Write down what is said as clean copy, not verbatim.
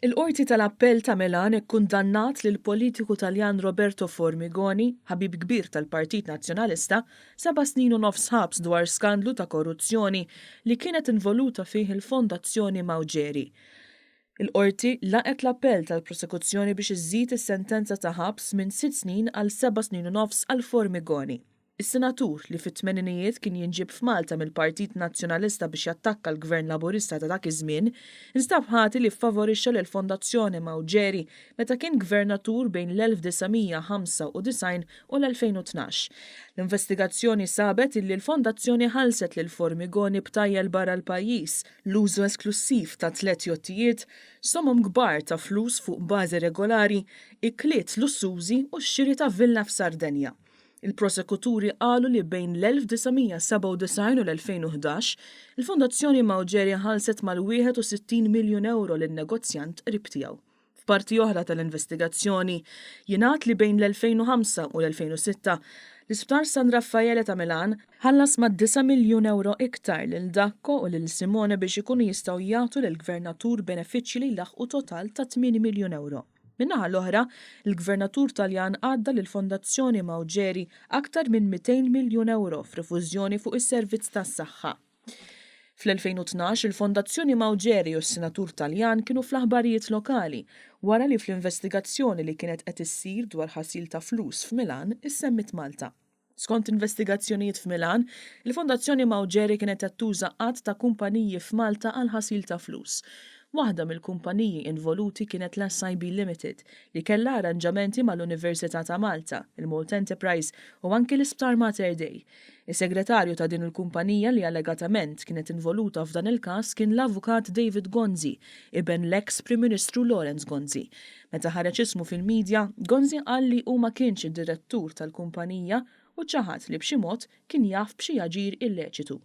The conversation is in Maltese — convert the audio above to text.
Il-Qorti tal-Appell ta' Milan ikkundannat lil politiku Taljan Roberto Formigoni, ħabib kbir tal-Partit Nazzjonalista, 7 snin u nofs ħabs dwar skandlu ta' korruzzjoni li kienet involuta fih il-Fondazzjoni Mawġeri. Il-Qorti laqet l-appell tal-prosekuzzjoni biex iżżid is-sentenza ta' ħabs minn 6 snin għal 7 snin u nofs għal Formigoni. Is-senatur li fit-tmeninijiet kien jinġib f'Malta mill-Partit Nazzjonalista biex jattakka l-Gvern Laburista ta' dak iż-żmien, instab ħati li ffavorixxa lill-Fondazzjoni Mawġeri meta kien gvernatur bejn l-1995 u l-2012. L-investigazzjoni sabet illi l-Fondazzjoni ħalset lil Formigoni b'tajjel barra l-pajjiż l-użu esklusiv ta' 3 jottijiet, somom kbar ta' flus fuq bażi regolari, ikliet lussużi u x-xiri ta' villa f'Sardenja. Il-prosekuturi qalu li bejn l-1997 u l-2011 il-Fondazzjoni Mawġeri ħalset mal-61 miljun euro lin-negozjant qrib tiegħu. F'parti oħra tal-investigazzjoni jingħad li bejn l-2005 u l-2006 l-Isptar San Raffaele ta' Milan ħallas ma' 9 miljun euro iktar lil Dacco u lil Simone biex ikunu jistgħu jagħtu lill-Gvernatur benefiċċji li jlaħqu total ta' 8 miljun euro. Minnaħa l-oħra, il-Gvernatur Taljan għadda lill-Fondazzjoni Mawġeri aktar minn 200 miljun euro f'refużjoni fuq is-servizz tas-saħħa. Fl-2012 il-Fondazzjoni Mawġeri u s-Senatur Taljan kienu fl-aħbarijiet lokali wara li fl-investigazzjoni li kienet qed issir dwar ħasil ta' flus f'Milan issemmit Malta. Skont investigazzjonijiet f'Milan, il-Fondazzjoni Mawġeri kienet qed tuża qatt ta' kumpaniji f'Malta għal ħasil ta' flus. Waħda mill-kumpaniji involuti kienet l-SIB Limited li kellha arranġamenti mal-Università ta' Malta, il-Malt Enterprise u anki l-Isptar Mater Dei. Is-segretarju ta' din il-kumpanija li allegatament kienet involuta f'dan il-każ kien l-avukat David Gonzi, iben l-ex Prim Ministru Lawrence Gonzi. Meta ħareġ ismu fil-medja, Gonzi qal li hu ma kienx id-direttur tal-kumpanija u ċaħat li b'xi mod kien jaf b'xi aġir illeċitu.